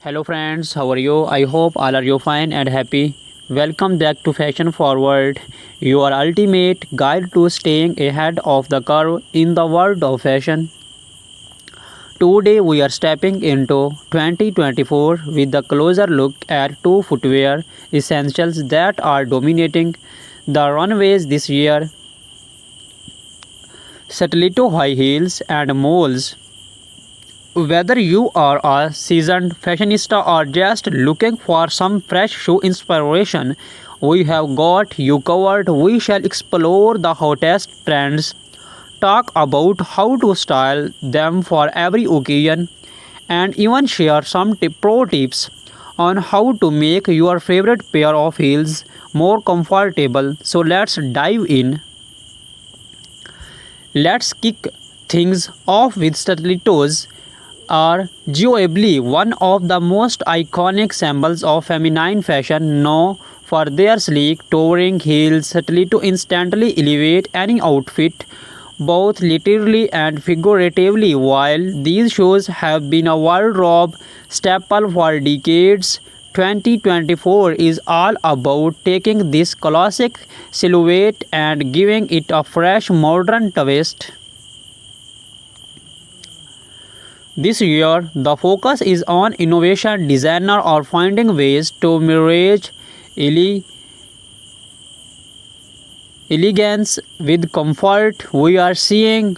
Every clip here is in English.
Hello friends, how are you? I hope all are you fine and happy. Welcome back to Fashion Forward, your ultimate guide to staying ahead of the curve in the world of fashion. Today we are stepping into 2024 with a closer look at two footwear essentials that are dominating the runways this year: stiletto high heels and moles. Whether you are a seasoned fashionista or just looking for some fresh shoe inspiration, we have got you covered. We shall explore the hottest trends, talk about how to style them for every occasion, and even share some pro tips on how to make your favorite pair of heels more comfortable. So let's dive in. Let's kick things off with stilettos are arguably one of the most iconic symbols of feminine fashion, known for their sleek, towering heels. Stiletto instantly elevate any outfit, both literally and figuratively. While these shoes have been a wardrobe staple for decades, 2024 is all about taking this classic silhouette and giving it a fresh modern twist. This year, the focus is on innovation, designer or finding ways to merge ele- elegance with comfort. We are seeing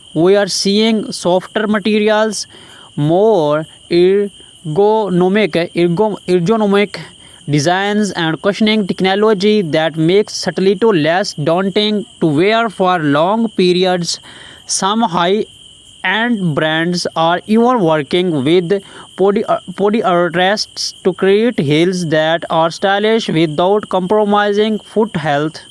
softer materials, more ergonomic designs, and cushioning technology that makes stiletto less daunting to wear for long periods. Some high and brands are even working with podiatrists to create heels that are stylish without compromising foot health.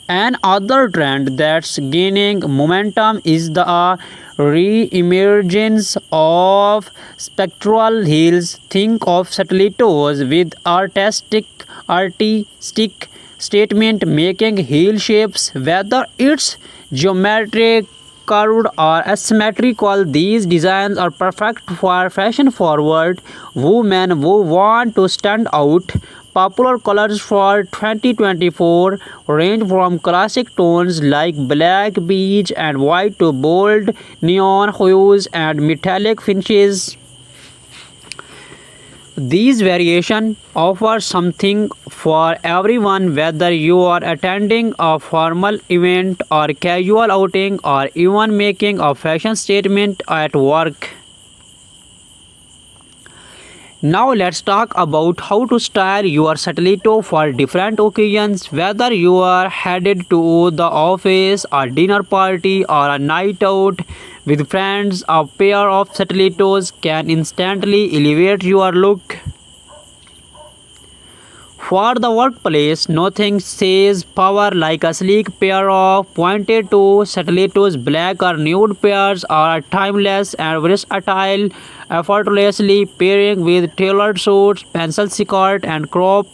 Another trend that's gaining momentum is the re-emergence of spectral heels. Think of stilettos with artistic statement making heel shapes, whether it's geometric, curved, or asymmetrical. These designs are perfect for fashion forward women who want to stand out. Popular colors for 2024 range from classic tones like black, beige, and white to bold neon hues and metallic finishes. These variations offer something for everyone, whether you are attending a formal event or casual outing or even making a fashion statement at work. Now let's talk about how to style your stiletto for different occasions. Whether you are headed to the office, a dinner party, or a night out with friends, a pair of stilettos can instantly elevate your look. For the workplace, nothing says power like a sleek pair of pointed toe stilettos. Black or nude pairs are timeless and versatile, effortlessly pairing with tailored suits, pencil skirt, and cropped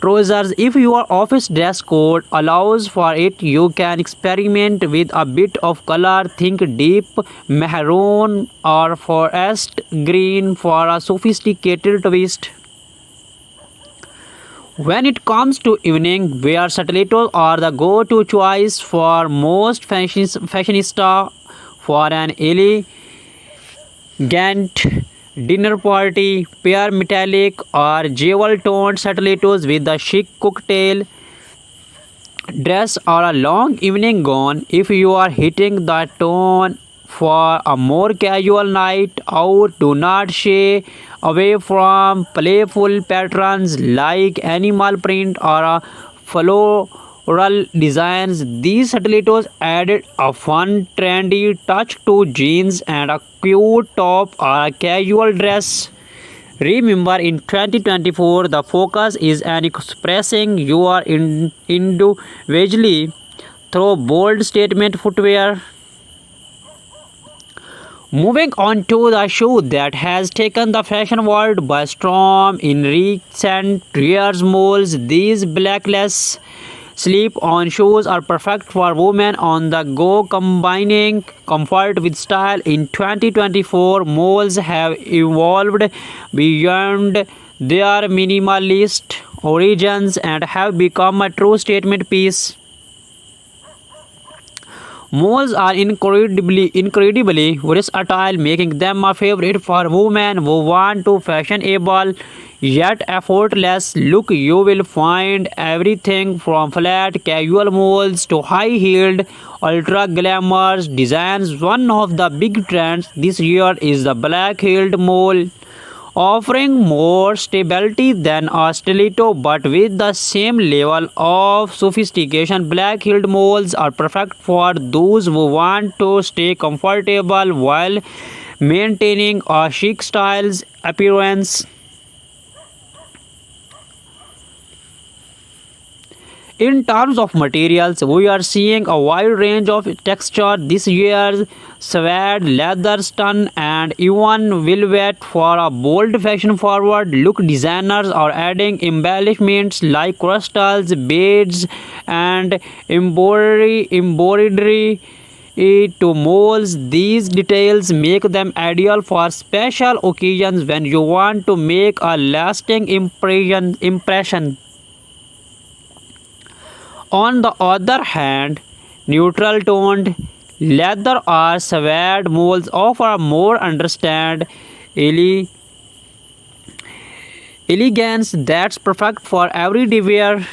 trousers. If your office dress code allows for it, you can experiment with a bit of color. Think deep maroon or forest green for a sophisticated twist. When it comes to evening wear, stilettos are the go-to choice for most fashionista for an elegant dinner party. Pair metallic or jewel-toned stilettos with a chic cocktail dress or a long evening gown. If you are hitting the tone for a more casual night out, do not shy away from playful patterns like animal print or a floral designs. These stilettos added a fun, trendy touch to jeans and a cute top or a casual dress. Remember, in 2024, the focus is on expressing your individually through bold statement footwear. Moving on to the shoe that has taken the fashion world by storm in recent years, moles. These blackless slip-on shoes are perfect for women on the go, combining comfort with style. In 2024, malls have evolved beyond their minimalist origins and have become a true statement piece. Malls are incredibly versatile, making them a favorite for women who want to fashionable yet effortless look. You will find everything from flat casual malls to high-heeled ultra glamorous designs. One of the big trends this year is the black-heeled mall, offering more stability than a stiletto but with the same level of sophistication. Black-heeled malls are perfect for those who want to stay comfortable while maintaining a chic styles appearance. In terms of materials, we are seeing a wide range of texture this year: suede, leather, stun, and even velvet for a bold fashion-forward look. Designers are adding embellishments like crystals, beads, and embroidery to molds. These details make them ideal for special occasions when you want to make a lasting impression. On the other hand, neutral toned leather or suede molds offer a more understand elegance that's perfect for everyday wear.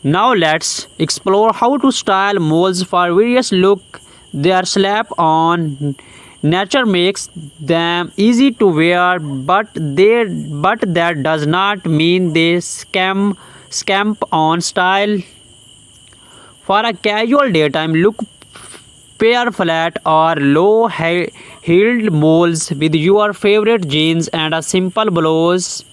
Now let's explore how to style molds for various look. Their slap on nature makes them easy to wear, but that does not mean they scamp on style. For a casual daytime look, pair flat or low-heeled molds with your favorite jeans and a simple blouse.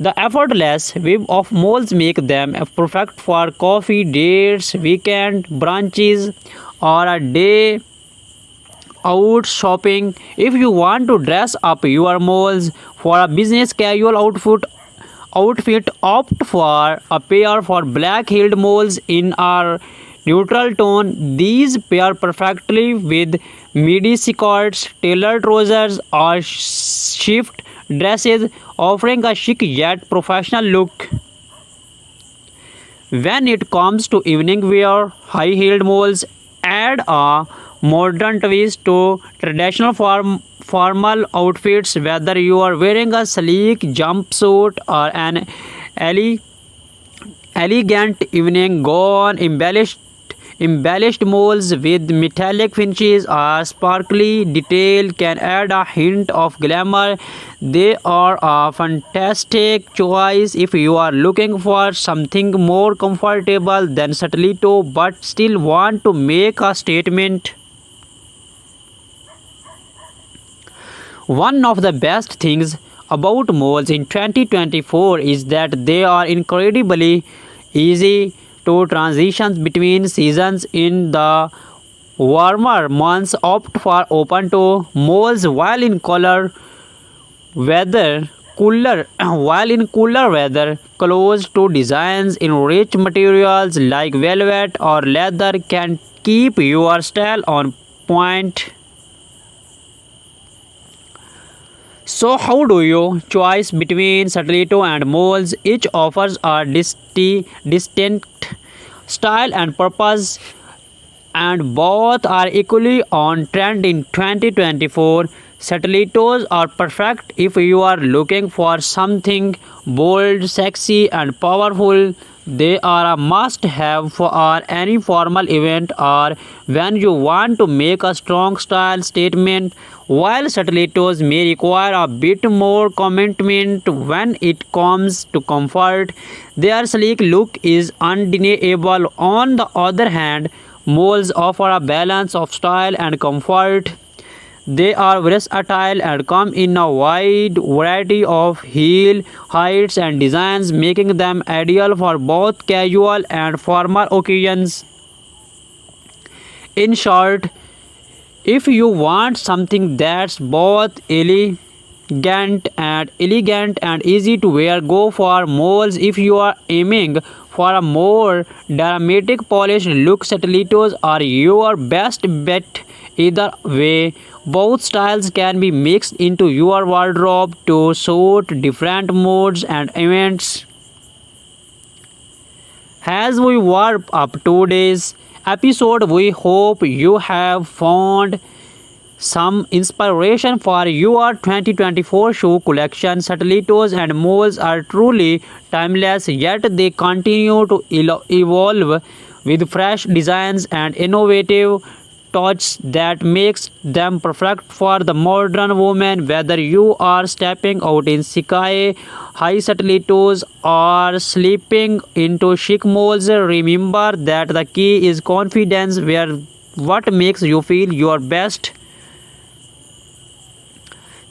The effortless web of molds make them perfect for coffee dates, weekend brunches, or a day out shopping. If you want to dress up your molds for a business casual outfit, opt for a pair for black-heeled molds in a neutral tone. These pair perfectly with midi skirts, tailored trousers, or shift dresses, offering a chic yet professional look. When it comes to evening wear, high-heeled molds add a modern twist to traditional formal outfits. Whether you are wearing a sleek jumpsuit or an ele- elegant evening gown, embellished molds with metallic finishes or sparkly detail can add a hint of glamour. They are a fantastic choice if you are looking for something more comfortable than stiletto but still want to make a statement. One of the best things about malls in 2024 is that they are incredibly easy to transition between seasons. In the warmer months, opt for open toe malls, while in cooler weather, close to designs in rich materials like velvet or leather can keep your style on point. So how do you choose between stiletto and molds? Each offers a distinct style and purpose, and both are equally on trend in 2024. Stilettos are perfect if you are looking for something bold, sexy, and powerful. They are a must-have for any formal event or when you want to make a strong style statement. While stilettos may require a bit more commitment when it comes to comfort, their sleek look is undeniable. On the other hand, molds offer a balance of style and comfort. They are versatile and come in a wide variety of heel heights and designs, making them ideal for both casual and formal occasions. In short, if you want something that's both and elegant and easy to wear. Go for moles if you are aiming for a more dramatic polished look. Stilettos are your best bet. Either way, both styles can be mixed into your wardrobe to suit different moods and events. As we wrap up today's episode, we hope you have found some inspiration for your 2024 shoe collection. Stilettos and moles are truly timeless, yet they continue to evolve with fresh designs and innovative touch that makes them perfect for the modern woman. Whether you are stepping out in sky high stilettos or slipping into chic moles, remember that the key is confidence. Wear what makes you feel your best.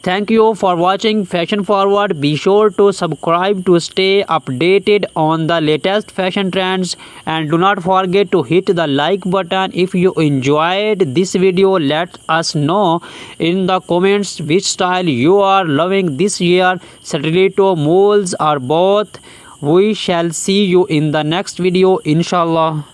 Thank you for watching Fashion Forward. Be sure to subscribe to stay updated on the latest fashion trends, and do not forget to hit the like button. If you enjoyed this video, let us know in the comments which style you are loving this year, stiletto, moles or both. We shall see you in the next video, inshallah.